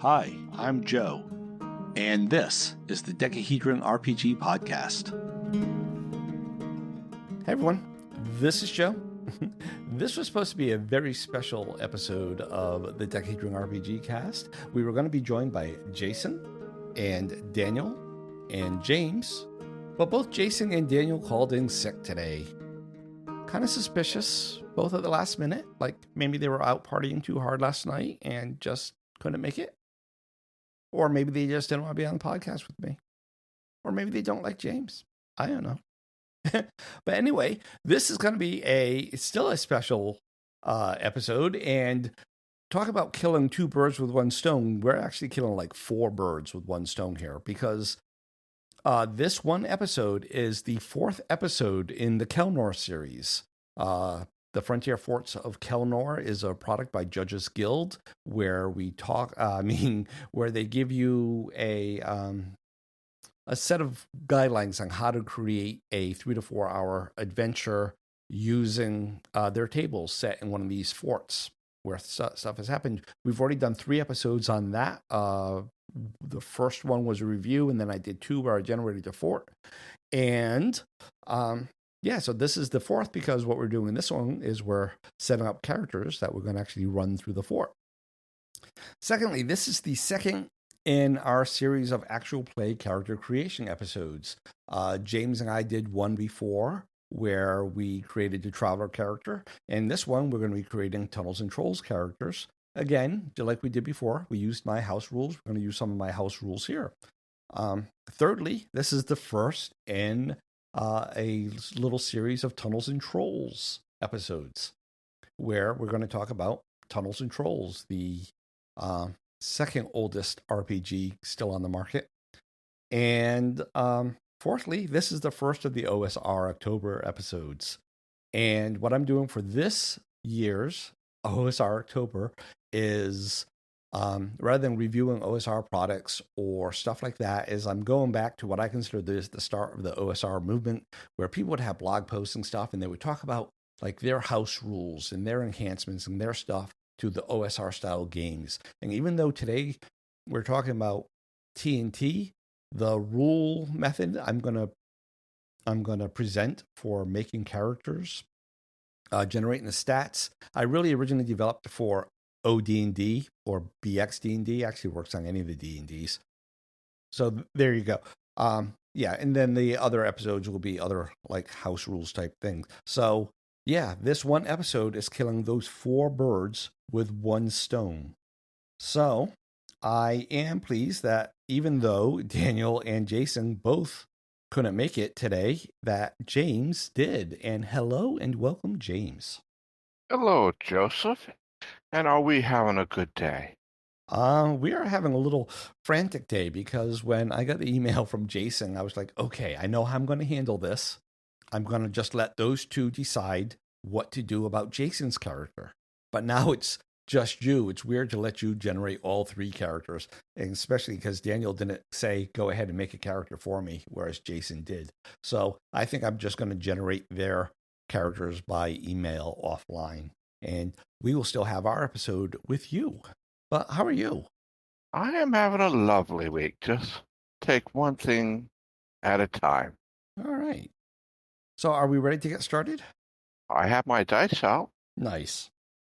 Hi, I'm Joe, and this is the Decahedron RPG Podcast. Hey everyone, this is Joe. This was supposed to be a very special episode of the Decahedron RPG cast. We were going to be joined by Jason and Daniel and James, but both Jason and Daniel called in sick today. Kind of suspicious, both at the last minute, like maybe they were out partying too hard last night and just couldn't make it. Or maybe they just didn't want to be on the podcast with me. Or maybe they don't like James. I don't know. But anyway, this is going to be it's still a special episode. And talk about killing two birds with one stone. We're actually killing like 4 birds with one stone here, because this one episode is the 4th episode in the Kelnor series. The Frontier Forts of Kelnor is a product by Judges Guild, where we talk, where they give you a set of guidelines on how to create a 3 to 4 hour adventure using their tables set in one of these forts where stuff has happened. We've already done 3 episodes on that. The first one was a review, and then I did 2 where I generated a fort. And so this is the 4th, because what we're doing in this one is we're setting up characters that we're going to actually run through the fort. Secondly, this is the second in our series of actual play character creation episodes. James and I did one before where we created the Traveler character. And this one, we're going to be creating Tunnels and Trolls characters. Again, just like we did before, we used my house rules. We're going to use some of my house rules here. Thirdly, this is the first in a little series of Tunnels and Trolls episodes, where we're going to talk about Tunnels and Trolls, the second oldest RPG still on the market. And fourthly, this is the first of the OSR October episodes. And what I'm doing for this year's OSR October is, rather than reviewing OSR products or stuff like that, is I'm going back to what I consider the start of the OSR movement, where people would have blog posts and stuff, and they would talk about like their house rules and their enhancements and their stuff to the OSR style games. And even though today we're talking about T&T, the rule method I'm gonna present for making characters, generating the stats, I really originally developed for OD&D or BXD&D. Actually works on any of the D&Ds. So there you go. And then the other episodes will be other like house rules type things. So yeah, this one episode is killing those 4 birds with one stone. So I am pleased that even though Daniel and Jason both couldn't make it today, that James did. And hello and welcome, James. Hello, Joseph. And are we having a good day? We are having a little frantic day, because when I got the email from Jason, I was like, okay, I know how I'm going to handle this. I'm going to just let those 2 decide what to do about Jason's character. But now it's just you. It's weird to let you generate all 3 characters, and especially because Daniel didn't say, go ahead and make a character for me, whereas Jason did. So I think I'm just going to generate their characters by email offline, and we will still have our episode with you. But how are you? I am having a lovely week. Just take one thing at a time. All right. So are we ready to get started? I have my dice out. Nice.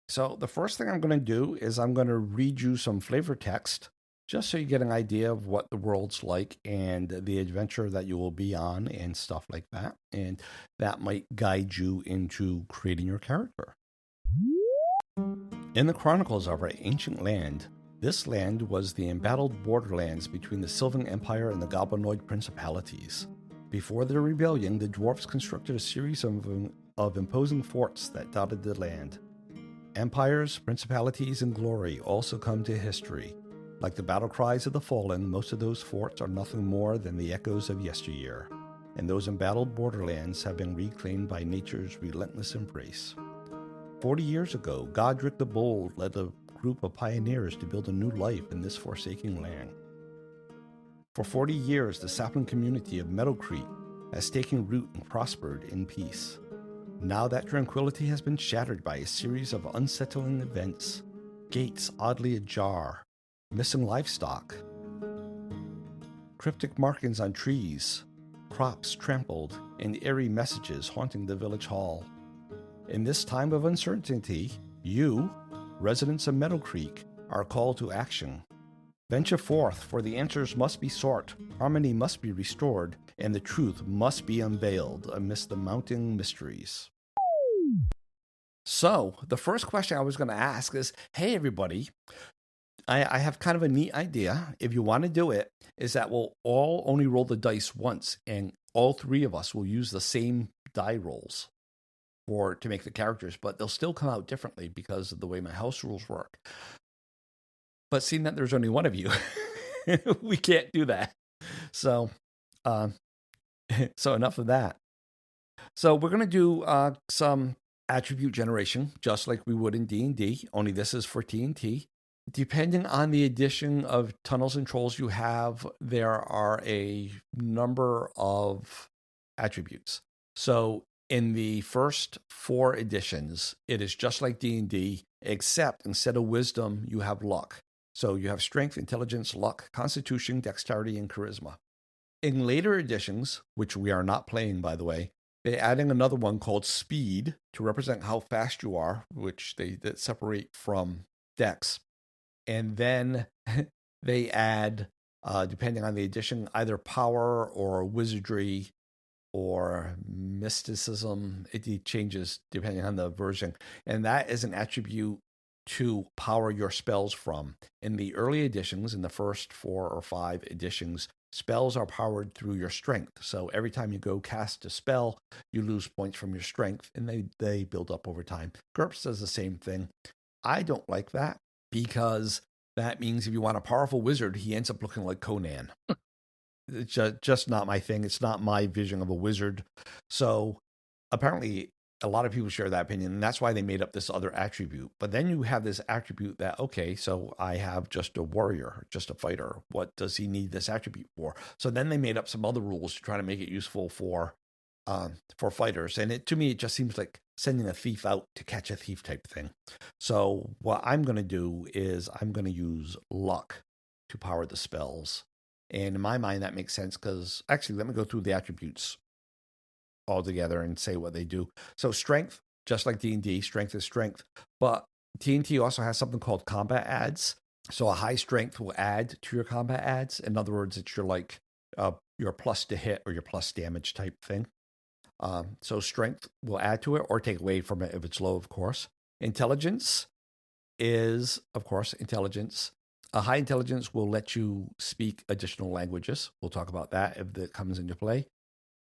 So the first thing I'm going to do is I'm going to read you some flavor text, just so you get an idea of what the world's like and the adventure that you will be on and stuff like that. And that might guide you into creating your character. In the chronicles of our ancient land, this land was the embattled borderlands between the Sylvan Empire and the Goblinoid Principalities. Before the rebellion, the dwarfs constructed a series of imposing forts that dotted the land. Empires, principalities, and glory also come to history. Like the battle cries of the fallen, most of those forts are nothing more than the echoes of yesteryear, and those embattled borderlands have been reclaimed by nature's relentless embrace. 40 years ago, Godric the Bold led a group of pioneers to build a new life in this forsaken land. For 40 years, the sapling community of Meadowcrete has taken root and prospered in peace. Now that tranquility has been shattered by a series of unsettling events. Gates oddly ajar, missing livestock, cryptic markings on trees, crops trampled, and eerie messages haunting the village hall. In this time of uncertainty, you, residents of Meadow Creek, are called to action. Venture forth, for the answers must be sought, harmony must be restored, and the truth must be unveiled amidst the mounting mysteries. So, the first question I was going to ask is, hey everybody, I have kind of a neat idea. If you want to do it, is that we'll all only roll the dice once, and all three of us will use the same die rolls to make the characters, but they'll still come out differently because of the way my house rules work. But seeing that there's only one of you, we can't do that. So, so enough of that. So we're going to do some attribute generation, just like we would in D&D, only this is for T&T. Depending on the addition of tunnels and trolls you have, there are a number of attributes. So in the first 4 editions, it is just like D&D, except instead of wisdom, you have luck. So you have strength, intelligence, luck, constitution, dexterity, and charisma. In later editions, which we are not playing, by the way, they're adding another one called speed to represent how fast you are, which they separate from dex. And then they add, depending on the edition, either power or wizardry or mysticism. It changes depending on the version. And that is an attribute to power your spells from. In the early editions, in the first 4 or 5 editions, spells are powered through your strength. So every time you go cast a spell, you lose points from your strength, and they build up over time. GURPS does the same thing. I don't like that, because that means if you want a powerful wizard, he ends up looking like Conan. It's just not my thing. It's not my vision of a wizard. So apparently a lot of people share that opinion, and that's why they made up this other attribute. But then you have this attribute that, okay, so I have just a warrior, just a fighter. What does he need this attribute for? So then they made up some other rules to try to make it useful for fighters. And to me, it just seems like sending a thief out to catch a thief type thing. So what I'm going to do is I'm going to use luck to power the spells. And in my mind, that makes sense, because actually, let me go through the attributes all together and say what they do. So strength, just like D&D, strength is strength. But T&T also has something called combat adds. So a high strength will add to your combat adds. In other words, it's your plus to hit or your plus damage type thing. So strength will add to it or take away from it if it's low, of course. Intelligence is, of course, intelligence. A high intelligence will let you speak additional languages. We'll talk about that if that comes into play.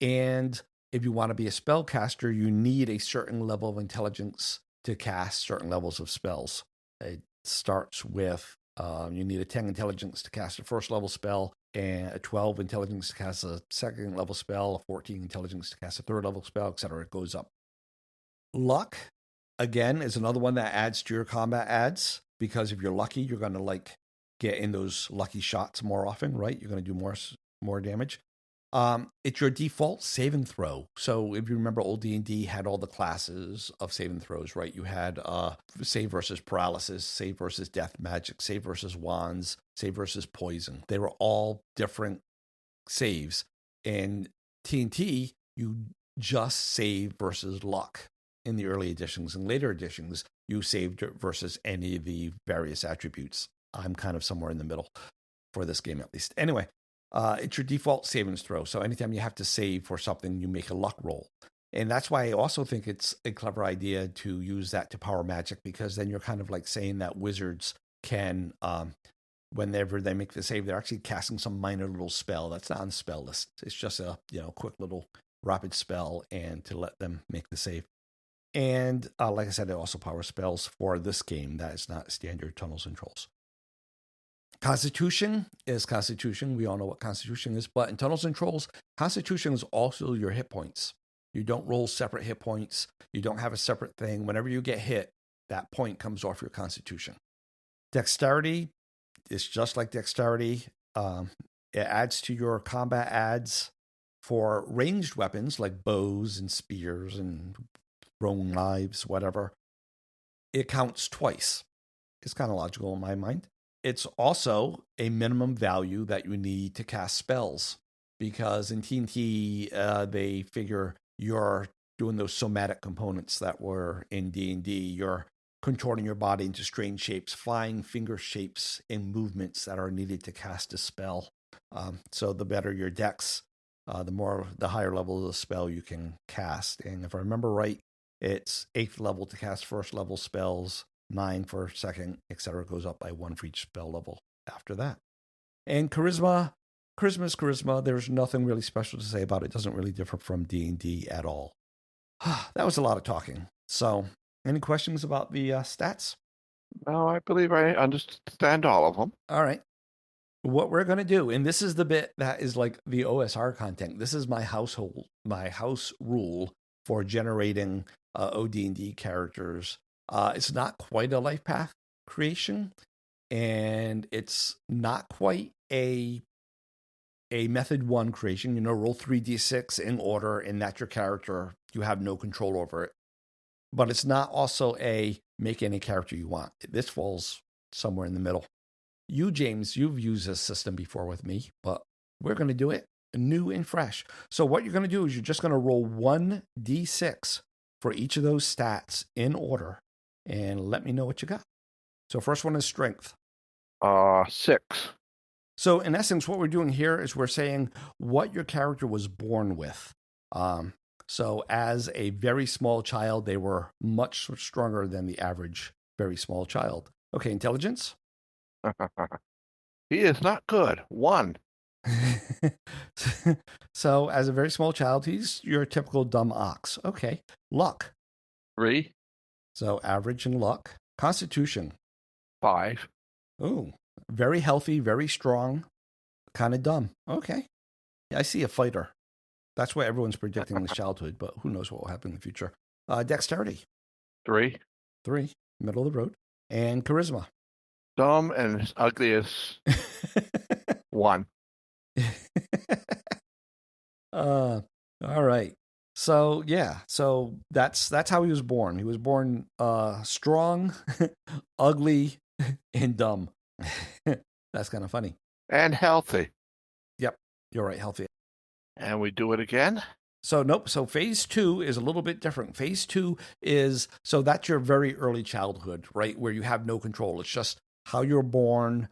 And if you want to be a spellcaster, you need a certain level of intelligence to cast certain levels of spells. It starts with you need a 10 intelligence to cast a first level spell, and a 12 intelligence to cast a second level spell, a 14 intelligence to cast a third level spell, etc. It goes up. Luck, again, is another one that adds to your combat adds, because if you're lucky, you're going to get in those lucky shots more often, right? You're going to do more damage. It's your default saving throw. So if you remember, old D&D had all the classes of saving throws, right? You had save versus paralysis, save versus death magic, save versus wands, save versus poison. They were all different saves. In T&T, you just save versus luck in the early editions. In later editions, you saved versus any of the various attributes. I'm kind of somewhere in the middle for this game, at least. Anyway, it's your default savings throw. So anytime you have to save for something, you make a luck roll. And that's why I also think it's a clever idea to use that to power magic, because then you're kind of like saying that wizards can, whenever they make the save, they're actually casting some minor little spell that's not on the spell list. It's just a quick little rapid spell, and to let them make the save. And like I said, it also powers spells for this game that is not standard tunnels and trolls. Constitution is Constitution. We all know what Constitution is. But in Tunnels and Trolls, Constitution is also your hit points. You don't roll separate hit points. You don't have a separate thing. Whenever you get hit, that point comes off your Constitution. Dexterity is just like Dexterity. It adds to your combat adds for ranged weapons like bows and spears and thrown knives, whatever. It counts twice. It's kind of logical in my mind. it's also a minimum value that you need to cast spells, because in TNT, they figure you're doing those somatic components that were in D&D. You're contorting your body into strange shapes, flying finger shapes, and movements that are needed to cast a spell. So the better your dex, the higher level of the spell you can cast. And if I remember right, it's 8th level to cast first level spells, 9 for second, etc. Goes up by 1 for each spell level after that. And charisma is charisma. There's nothing really special to say about it. It doesn't really differ from D&D at all. That was a lot of talking. So, any questions about the stats? No, I believe I understand all of them. All right. What we're going to do, and this is the bit that is like the OSR content. This is my house rule for generating OD&D characters. It's not quite a life path creation, and it's not quite a method 1 creation. Roll 3d6 in order, and that's your character. You have no control over it. But it's not also a make any character you want. This falls somewhere in the middle. You, James, you've used this system before with me, but we're going to do it new and fresh. So what you're going to do is you're just going to roll 1d6 for each of those stats in order, and let me know what you got. So first one is strength. 6. So in essence, what we're doing here is we're saying what your character was born with. So as a very small child, they were much stronger than the average very small child. Okay, intelligence? He is not good. 1. So as a very small child, he's your typical dumb ox. Okay, luck? 3. So average in luck. Constitution? 5. Oh, very healthy, very strong, kind of dumb. Okay. Yeah, I see a fighter. That's what everyone's predicting in his childhood, but who knows what will happen in the future. Dexterity? 3. 3, middle of the road. And charisma? Dumb and as ugly as 1. All right. So yeah, so that's how he was born. He was born strong, ugly, and dumb. That's kind of funny. And healthy. Yep, you're right, healthy. And we do it again? So nope. So phase 2 is a little bit different. Phase 2 is, so that's your very early childhood, right? Where you have no control. It's just how you're born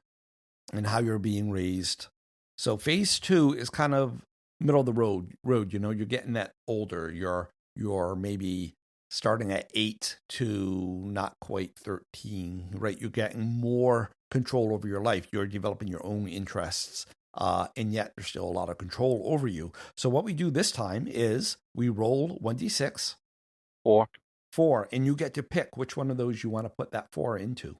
and how you're being raised. So phase 2 is kind of middle of the road. You're getting that older. You're maybe starting at 8 to not quite 13, right? You're getting more control over your life. You're developing your own interests. And yet there's still a lot of control over you. So what we do this time is we roll 1d6. 4. 4, and you get to pick which one of those you want to put that 4 into.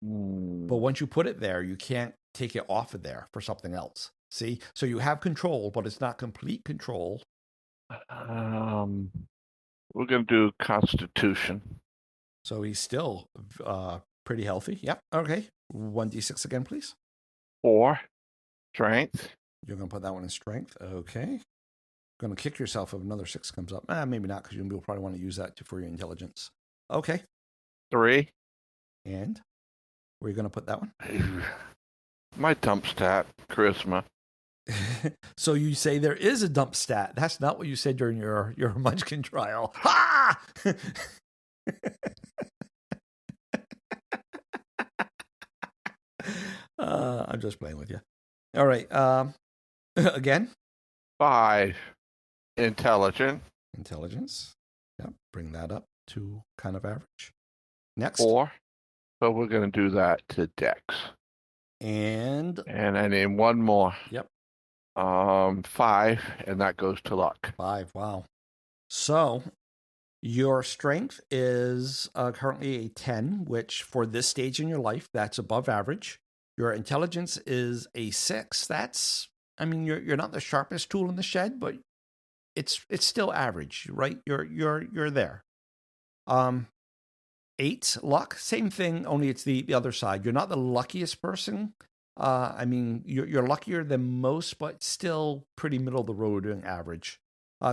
But once you put it there, you can't take it off of there for something else. See? So you have control, but it's not complete control. We're going to do Constitution. So he's still pretty healthy. Yep. Okay. 1d6 again, please. 4. Strength. You're going to put that one in strength. Okay. Going to kick yourself if another 6 comes up. Maybe not, because you'll probably want to use that for your intelligence. Okay. 3. And where are you going to put that one? My dump stat, charisma. So you say there is a dump stat. That's not what you said during your Munchkin trial. Ha! I'm just playing with you. All right. Again? 5. Intelligence. Yep. Bring that up to kind of average. Next. 4. So we're going to do that to Dex. And I name one more. Yep. 5, and that goes to luck. 5. Wow. So your strength is currently a 10, which for this stage in your life, that's above average. Your intelligence is a 6. That's, you're not the sharpest tool in the shed, but it's still average, right? You're there. 8 luck, same thing, only it's the other side. You're not the luckiest person. You're luckier than most, but still pretty middle of the road and average.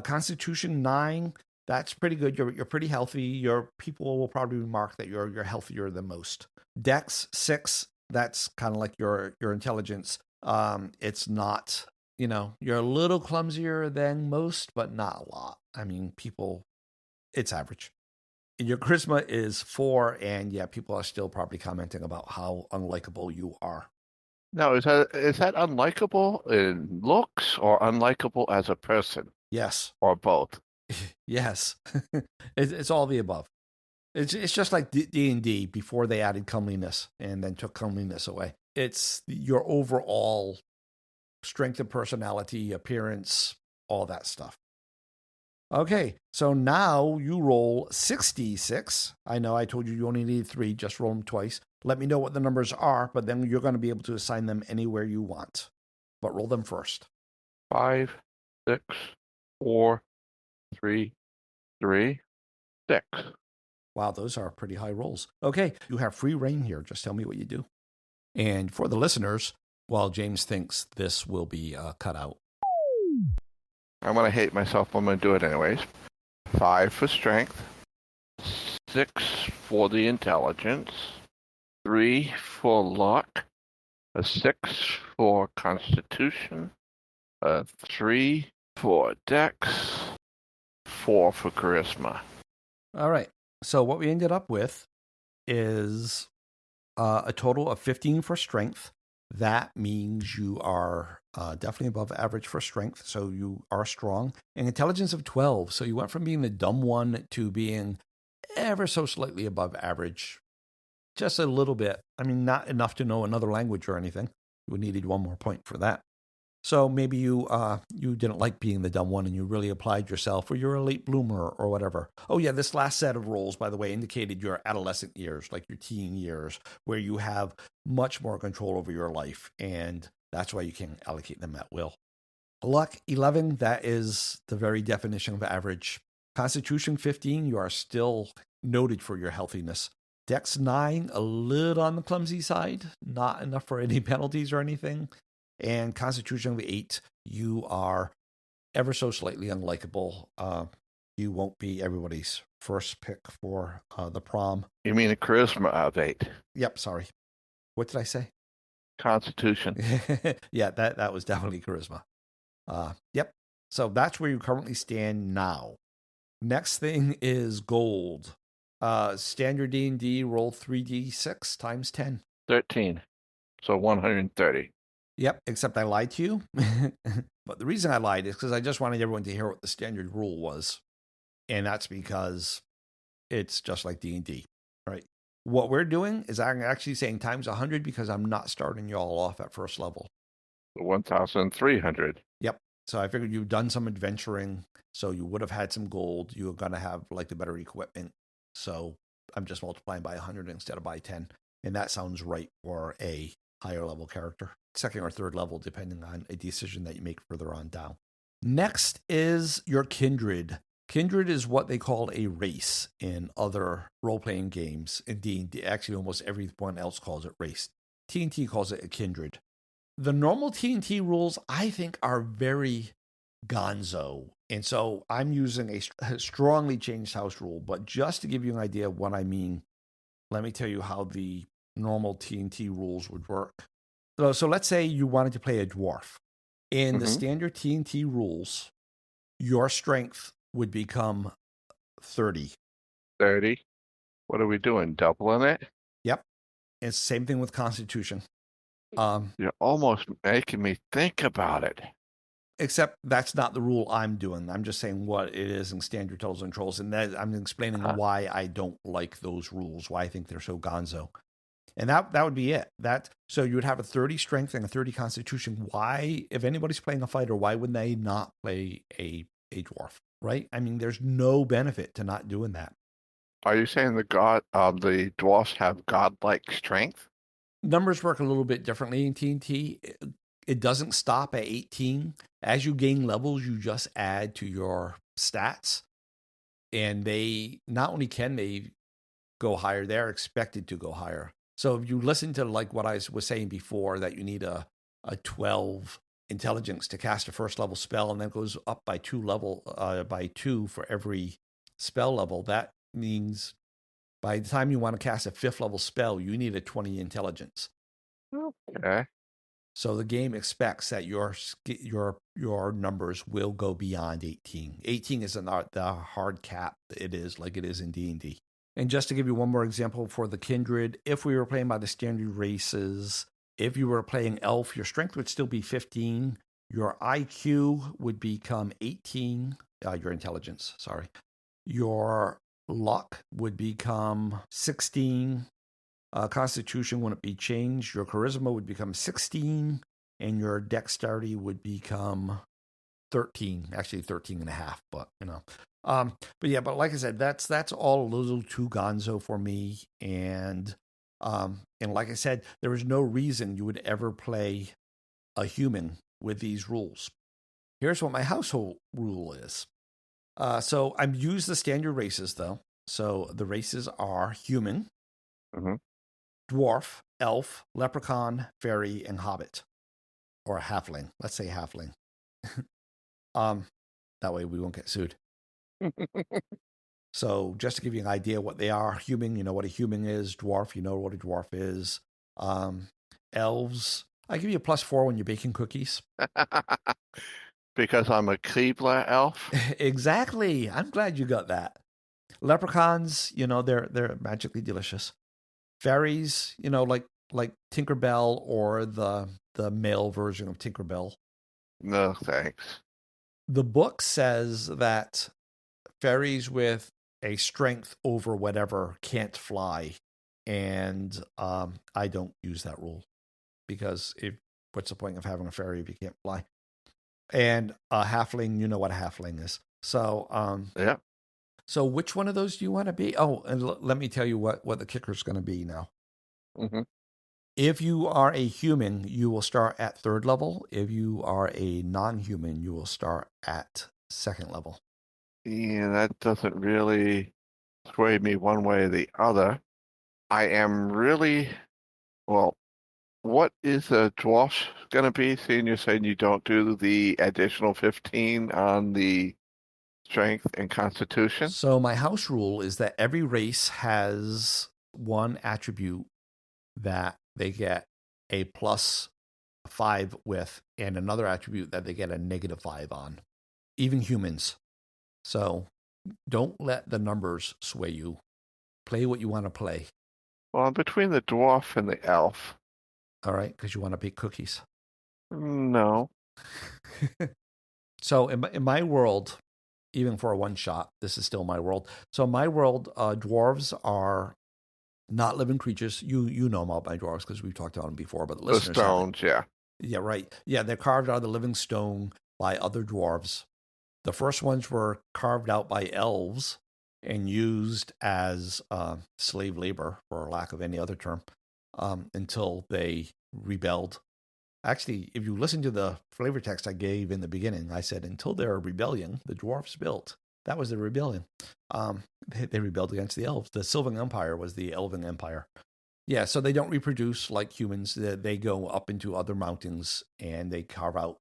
Constitution 9, that's pretty good. You're pretty healthy. Your people will probably remark that you're healthier than most. Dex 6, That's kind of like your intelligence. It's not, you're a little clumsier than most, but not a lot. I mean, it's average. Your charisma is 4, and yeah, people are still probably commenting about how unlikable you are. Now, is that unlikable in looks or unlikable as a person, Yes. or both? Yes. It's all the above. It's just like D&D before they added comeliness and then took comeliness away. It's your overall strength of personality, appearance, all that stuff. Okay, so now you roll 66. I know I told you only need 3, just roll them twice. Let me know what the numbers are, but then you're going to be able to assign them anywhere you want. But roll them first. 5, 6, 4, 3, 3, 6. Wow, those are pretty high rolls. Okay, you have free reign here. Just tell me what you do. And for the listeners, while James thinks this will be cut out. I'm going to hate myself, but I'm going to do it anyways. 5 for strength, 6 for the intelligence, 3 for luck, a 6 for constitution, a 3 for dex, 4 for charisma. All right. So what we ended up with is a total of 15 for strength. That means you are definitely above average for strength, so you are strong. And intelligence of 12, so you went from being the dumb one to being ever so slightly above average. Just a little bit. I mean, not enough to know another language or anything. You needed 1 more point for that. So maybe you didn't like being the dumb one and you really applied yourself, or you're a late bloomer or whatever. Oh yeah, this last set of rolls, by the way, indicated your adolescent years, like your teen years, where you have much more control over your life, and that's why you can allocate them at will. Luck 11, that is the very definition of average. Constitution 15, you are still noted for your healthiness. Dex 9, a little on the clumsy side, not enough for any penalties or anything. And Constitution of 8, you are ever so slightly unlikable. You won't be everybody's first pick for the prom. You mean a charisma of 8? Yep, sorry. What did I say? Constitution. Yeah, that was definitely charisma. Yep. So that's where you currently stand now. Next thing is gold. Standard D&D, roll 3d6 times 10. 13. So 130. Yep, except I lied to you. But the reason I lied is because I just wanted everyone to hear what the standard rule was. And that's because it's just like D&D, right? What we're doing is I'm actually saying times 100 because I'm not starting you all off at first level. 1,300. Yep. So I figured you've done some adventuring, so you would have had some gold. You were going to have like the better equipment. So I'm just multiplying by 100 instead of by 10. And that sounds right for a higher level character. Second or third level, depending on a decision that you make further on down. Next is your kindred. Kindred is what they call a race in other role-playing games. Indeed, actually almost everyone else calls it race. TNT calls it a kindred. The normal TNT rules, I think, are very gonzo. And so I'm using a strongly changed house rule. But just to give you an idea of what I mean, let me tell you how the normal TNT rules would work. So let's say you wanted to play a dwarf. In the standard TNT rules, your strength would become 30. 30? What are we doing? Doubling it? Yep. It's the same thing with Constitution. You're almost making me think about it. Except that's not the rule I'm doing. I'm just saying what it is in standard Tools and Trolls. And I'm explaining why I don't like those rules, why I think they're so gonzo. And that would be it. So you would have a 30 strength and a 30 constitution. Why, if anybody's playing a fighter, why would they not play a dwarf, right? I mean, there's no benefit to not doing that. Are you saying the dwarfs have godlike strength? Numbers work a little bit differently in TNT. It doesn't stop at 18. As you gain levels, you just add to your stats. And they not only can they go higher, they're expected to go higher. So if you listen to like what I was saying before, that you need a 12 intelligence to cast a first level spell, and then it goes up by 2 for every spell level. That means by the time you want to cast a 5th level spell, you need a 20 intelligence. Okay. So the game expects that your numbers will go beyond 18. 18 is not the hard cap it is like it is in D&D. And just to give you one more example for the kindred, if we were playing by the standard races, if you were playing elf, your strength would still be 15. Your IQ would become 18. Your intelligence, sorry. Your luck would become 16. Constitution wouldn't be changed. Your charisma would become 16, and your dexterity would become 13. Actually, 13 and a half, but but like I said, that's all a little too gonzo for me. And like I said, there is no reason you would ever play a human with these rules. Here's what my household rule is. So I'm used the standard races though. So the races are human, dwarf, elf, leprechaun, fairy, and hobbit, or halfling. Let's say halfling. That way we won't get sued. So just to give you an idea what they are, human, you know what a human is. Dwarf, you know what a dwarf is. Elves, I give you a +4 when you're baking cookies. Because I'm a Keebler elf? Exactly. I'm glad you got that. Leprechauns, you know, they're magically delicious. Fairies, you know, like Tinkerbell or the male version of Tinkerbell. No, thanks. The book says that fairies with a strength over whatever can't fly, and I don't use that rule because what's the point of having a fairy if you can't fly? And a halfling, you know what a halfling is. So yeah. So which one of those do you want to be? Oh, and let me tell you what the kicker's going to be now. If you are a human, you will start at 3rd level. If you are a non-human, you will start at 2nd level. Yeah, that doesn't really sway me one way or the other. I am really, well, what is a dwarf going to be, seeing you're saying you don't do the additional 15 on the strength and constitution? So my house rule is that every race has one attribute that they get a +5 with, and another attribute that they get a -5 on, even humans. So don't let the numbers sway you. Play what you want to play. Well, I'm between the dwarf and the elf. All right, because you want to bake cookies. No. So in my world, even for a one shot, this is still my world. So in my world, dwarves are not living creatures. You know about my dwarves because we've talked about them before, but the listeners stones, haven't. Yeah, right. Yeah, they're carved out of the living stone by other dwarves. The first ones were carved out by elves and used as slave labor, for lack of any other term, until they rebelled. Actually, if you listen to the flavor text I gave in the beginning, I said until their rebellion, the dwarves built. That was the rebellion. They rebelled against the elves. The Sylvan Empire was the Elven Empire. Yeah, so they don't reproduce like humans. They go up into other mountains and they carve out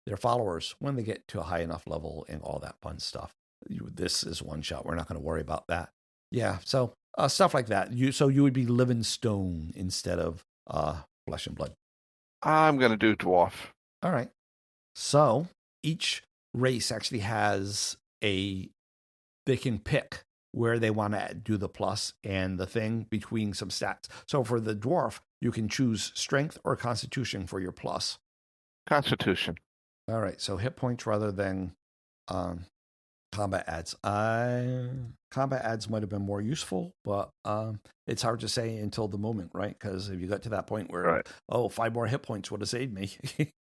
their followers when they get to a high enough level and all that fun stuff. This is one shot. We're not going to worry about that. Yeah, so stuff like that. So you would be living stone instead of flesh and blood. I'm going to do dwarf. All right. So each race actually has they can pick where they want to do the plus and the thing between some stats. So for the dwarf, you can choose strength or constitution for your plus. Constitution. All right. So hit points rather than combat adds. Combat adds might have been more useful, but it's hard to say until the moment, right? Because if you got to that point where, 5 more hit points would have saved me.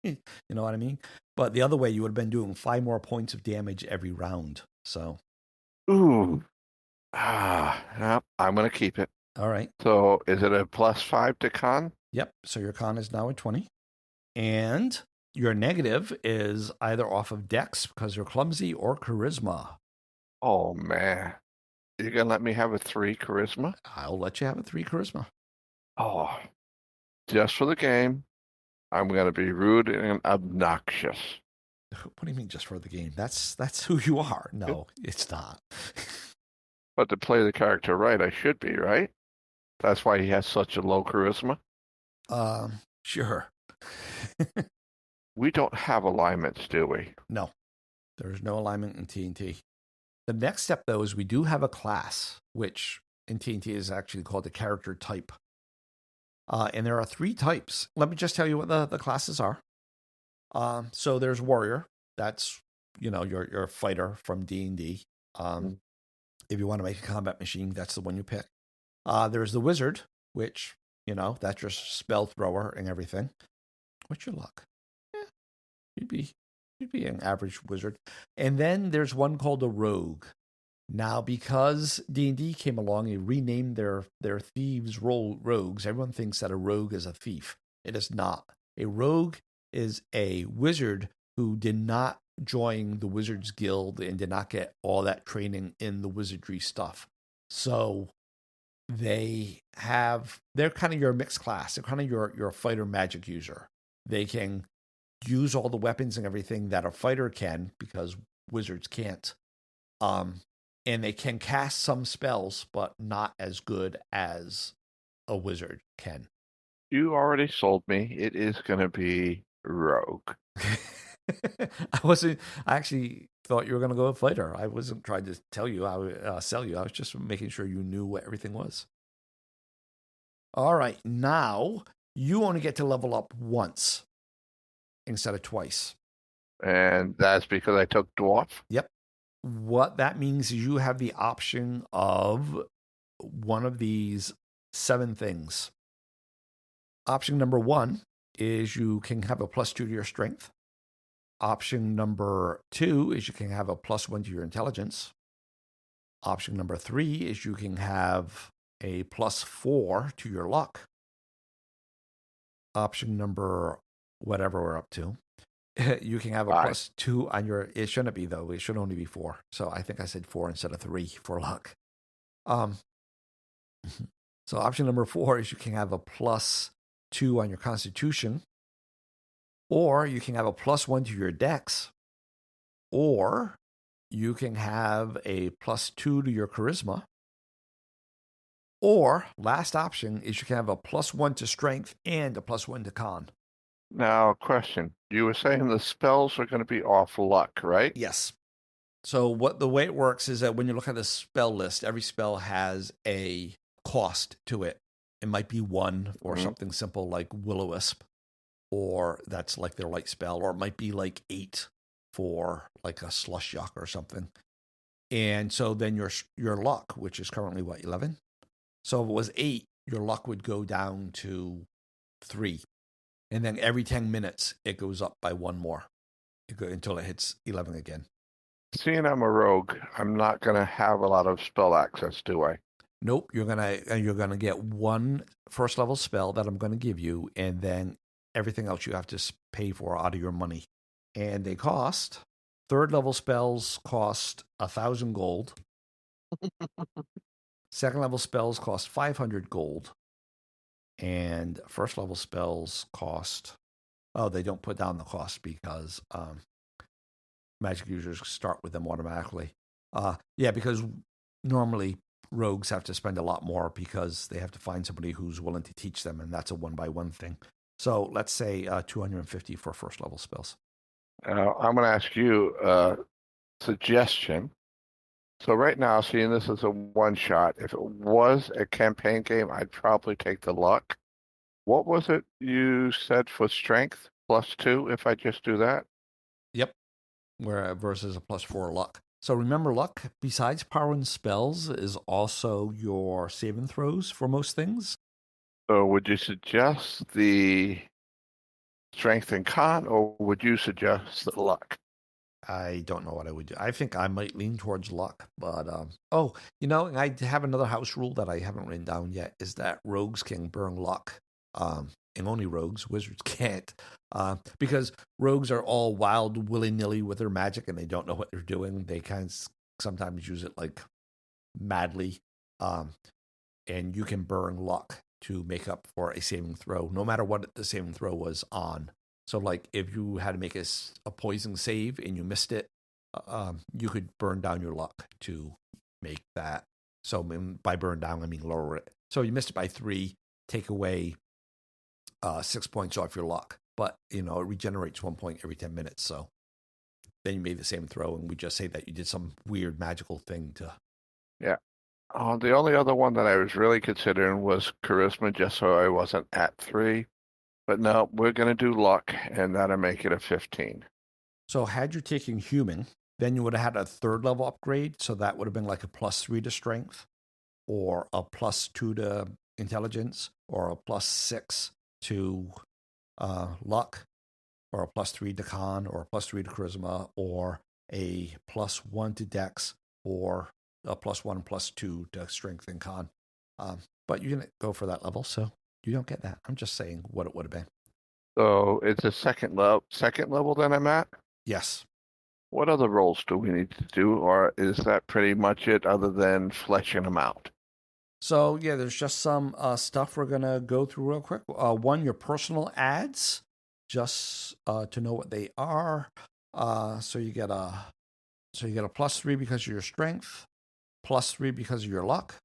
You know what I mean? But the other way, you would have been doing 5 more points of damage every round. So. Ooh. No, I'm going to keep it. All right. So is it a +5 to con? Yep. So your con is now a 20. And your negative is either off of dex because you're clumsy or charisma. Oh, man. You're going to let me have a 3 charisma? I'll let you have a 3 charisma. Oh, just for the game, I'm going to be rude and obnoxious. What do you mean just for the game? That's who you are. No, it's not. But to play the character right, I should be, right? That's why he has such a low charisma? Sure. We don't have alignments, do we? No, there's no alignment in TNT. The next step, though, is we do have a class, which in TNT is actually called the character type. And there are 3 types. Let me just tell you what the classes are. So there's warrior. That's, your fighter from D&D. If you want to make a combat machine, that's the one you pick. There's the wizard, which, that's your spell thrower and everything. What's your luck? You'd be an average wizard. And then there's one called a rogue. Now, because D&D came along and renamed their thieves rogues, everyone thinks that a rogue is a thief. It is not. A rogue is a wizard who did not join the Wizards Guild and did not get all that training in the wizardry stuff. So they're kind of your mixed class. They're kind of your fighter magic user. They can use all the weapons and everything that a fighter can because wizards can't. And they can cast some spells, but not as good as a wizard can. You already sold me. It is going to be rogue. I actually thought you were going to go with fighter. I wasn't trying to sell you. I was just making sure you knew what everything was. All right. Now you only get to level up once instead of twice. And that's because I took dwarf? Yep. What that means is you have the option of one of these 7 things. Option number 1 is you can have a +2 to your strength. Option number 2 is you can have a +1 to your intelligence. Option number 3 is you can have a +4 to your luck. Option number whatever we're up to, you can have a +2 on your. It shouldn't be though. It should only be 4. So I think I said 4 instead of 3 for luck. So option number 4 is you can have a +2 on your Constitution, or you can have a +1 to your Dex, or you can have a +2 to your Charisma, or last option is you can have a +1 to Strength and a +1 to Con. Now, question. You were saying the spells are going to be off luck, right? Yes. So the way it works is that when you look at the spell list, every spell has a cost to it. It might be 1 for something simple like Will-O-Wisp, or that's like their light spell, or it might be like 8 for like a Slush Yuck or something. And so then your luck, which is currently 11? So if it was 8, your luck would go down to 3. And then every 10 minutes, it goes up by 1 more until it hits 11 again. Seeing I'm a rogue, I'm not going to have a lot of spell access, do I? Nope. You're gonna get 1 first level spell that I'm going to give you, and then everything else you have to pay for out of your money. And they cost, 3rd level spells cost 1,000 gold. 2nd level spells cost 500 gold. And 1st level spells cost, they don't put down the cost because magic users start with them automatically. Because normally rogues have to spend a lot more because they have to find somebody who's willing to teach them, and that's a 1-by-1 thing. So let's say 250 for 1st level spells. I'm going to ask you a suggestion. So right now, seeing this as a one-shot, if it was a campaign game, I'd probably take the luck. What was it you said for strength? +2 if I just do that? Yep. Versus a +4 luck. So remember, luck, besides power and spells, is also your saving throws for most things. So would you suggest the strength and con, or would you suggest the luck? I don't know what I would do. I think I might lean towards luck, but I have another house rule that I haven't written down yet, is that rogues can burn luck, and only rogues, wizards can't, because rogues are all wild, willy-nilly with their magic, and they don't know what they're doing. They kind of sometimes use it like madly, and you can burn luck to make up for a saving throw, no matter what the saving throw was on. So, like, if you had to make a poison save and you missed it, you could burn down your luck to make that. So, by burn down, I mean lower it. So, you missed it by 3, take away 6 points off your luck. But, it regenerates 1 point every 10 minutes. So then you made the same throw, and we just say that you did some weird magical thing to... Yeah. The only other one that I was really considering was charisma, just so I wasn't at 3. But no, we're going to do luck, and that'll make it a 15. So had you taken human, then you would have had a 3rd level upgrade. So that would have been like a +3 to strength, or a +2 to intelligence, or a +6 to luck, or a +3 to con, or a +3 to charisma, or a +1 to dex, or a +1, +2 to strength and con. But you didn't go for that level, so you don't get that. I'm just saying what it would have been. So it's a second level that I'm at? Yes. What other roles do we need to do, or is that pretty much it other than fleshing them out? So, yeah, there's just some stuff we're going to go through real quick. One, your personal ads, just to know what they are. So you get a +3 because of your strength, +3 because of your luck,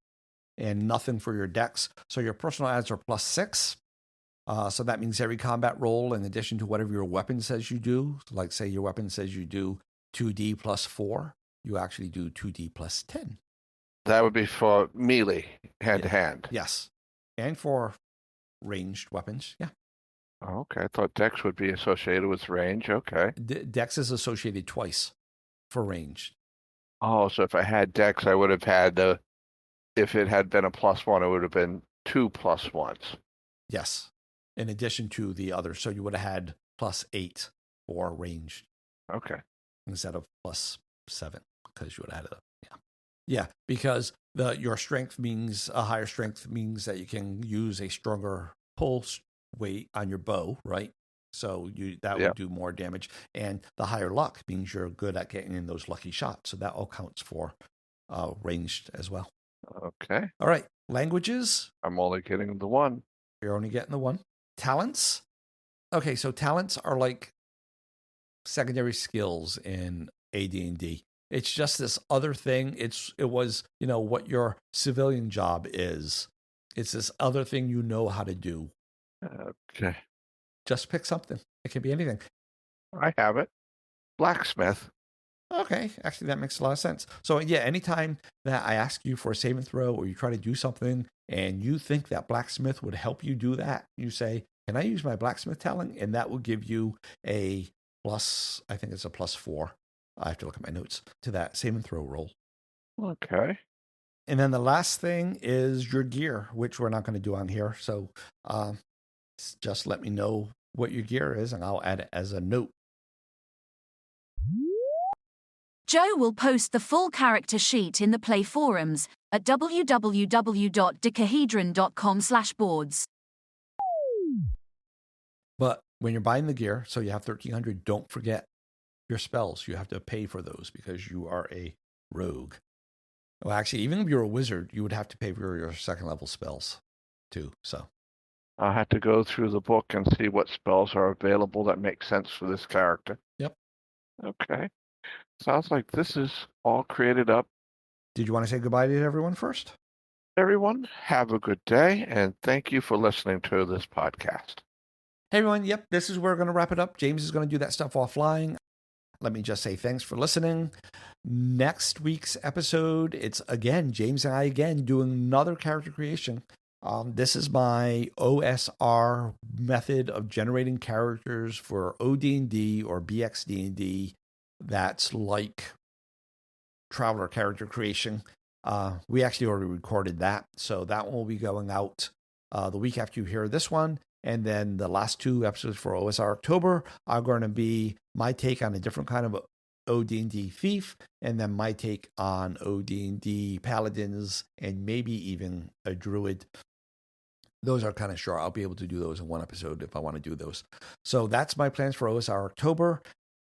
and nothing for your dex. So your personal ads are +6. So that means every combat roll, in addition to whatever your weapon says you do, like say your weapon says you do 2d +4, you actually do 2d +10. That would be for melee, hand-to-hand. Yes. And for ranged weapons, yeah. Okay, I thought dex would be associated with range. Okay. Dex is associated twice for ranged. Oh, so if I had dex, I would have had if it had been a +1, it would have been 2 +1s. Yes. In addition to the other. So you would have had +8 for ranged. Okay. Instead of +7, because you would have had Yeah, because your strength means a higher strength means that you can use a stronger pull weight on your bow, right? So would do more damage. And the higher luck means you're good at getting in those lucky shots. So that all counts for ranged as well. Okay. All right. Languages. I'm only getting the 1. You're only getting the 1. Talents. Okay, so talents are like secondary skills in AD&D. It's just this other thing. It was, what your civilian job is. It's this other thing you know how to do. Okay. Just pick something. It can be anything. I have it. Blacksmith. Okay. Actually, that makes a lot of sense. So, yeah, anytime that I ask you for a saving throw or you try to do something and you think that blacksmith would help you do that, you say, can I use my blacksmith talent? And that will give you a I think it's a +4. I have to look at my notes to that saving throw roll. Okay. And then the last thing is your gear, which we're not going to do on here. So just let me know what your gear is, and I'll add it as a note. Joe will post the full character sheet in the Play forums at www.decahedron.com/boards. But when you're buying the gear, so you have 1,300, don't forget your spells. You have to pay for those because you are a rogue. Well, actually, even if you're a wizard, you would have to pay for your second level spells too. So I'll have to go through the book and see what spells are available that make sense for this character. Yep. Okay. Sounds like this is all created up. Did you want to say goodbye to everyone first? Everyone, have a good day, and thank you for listening to this podcast. Hey, everyone. Yep, this is where we're going to wrap it up. James is going to do that stuff offline. Let me just say thanks for listening. Next week's episode, it's again, James and I again doing another character creation. This is my OSR method of generating characters for OD&D or BXD&D. That's like Traveler character creation. We actually already recorded that, so that one will be going out the week after you hear this one. And then the last 2 episodes for OSR October are going to be my take on a different kind of OD&D thief, and then my take on OD&D paladins, and maybe even a druid. Those are kind of short. I'll be able to do those in one episode if I want to do those. So that's my plans for OSR October.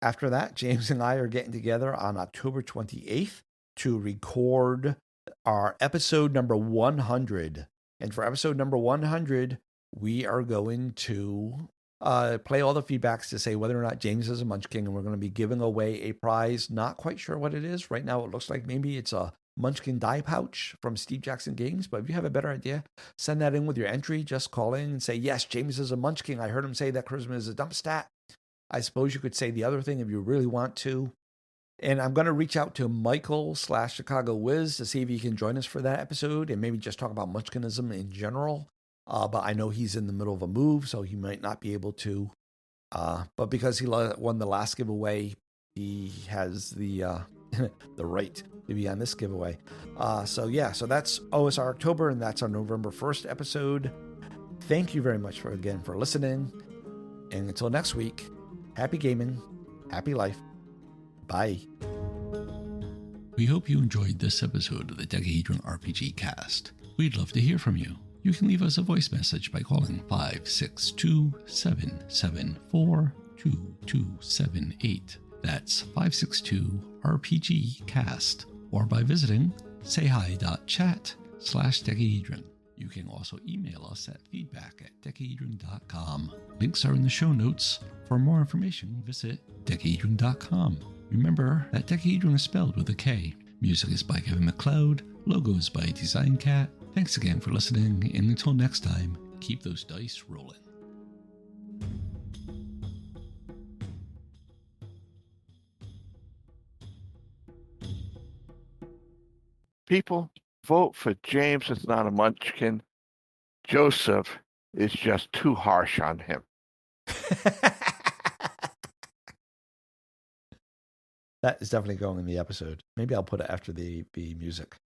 After that, James and I are getting together on October 28th to record our episode number 100. And for episode number 100, we are going to play all the feedbacks to say whether or not James is a Munchkin, and we're going to be giving away a prize. Not quite sure what it is. Right now, it looks like maybe it's a Munchkin die pouch from Steve Jackson Games. But if you have a better idea, send that in with your entry. Just call in and say, yes, James is a Munchkin. I heard him say that charisma is a dump stat. I suppose you could say the other thing if you really want to. And I'm going to reach out to Michael/Chicago Wiz to see if he can join us for that episode and maybe just talk about Munchkinism in general. But I know he's in the middle of a move, so he might not be able to. But because he won the last giveaway, he has the the right to be on this giveaway. So that's OSR October, and that's our November 1st episode. Thank you very much for listening. And until next week, happy gaming, happy life. Bye. We hope you enjoyed this episode of the Decahedron RPG Cast. We'd love to hear from you. You can leave us a voice message by calling 562-774-2278. That's 562-RPG-CAST. Or by visiting sayhi.chat/decahedron. You can also email us at feedback@decahedron.com. Links are in the show notes. For more information, visit decahedron.com. Remember that Decahedron is spelled with a K. Music is by Kevin MacLeod. Logos by Design Cat. Thanks again for listening, and until next time, keep those dice rolling. People, vote for James is not a Munchkin. Joseph is just too harsh on him. That is definitely going in the episode. Maybe I'll put it after the music.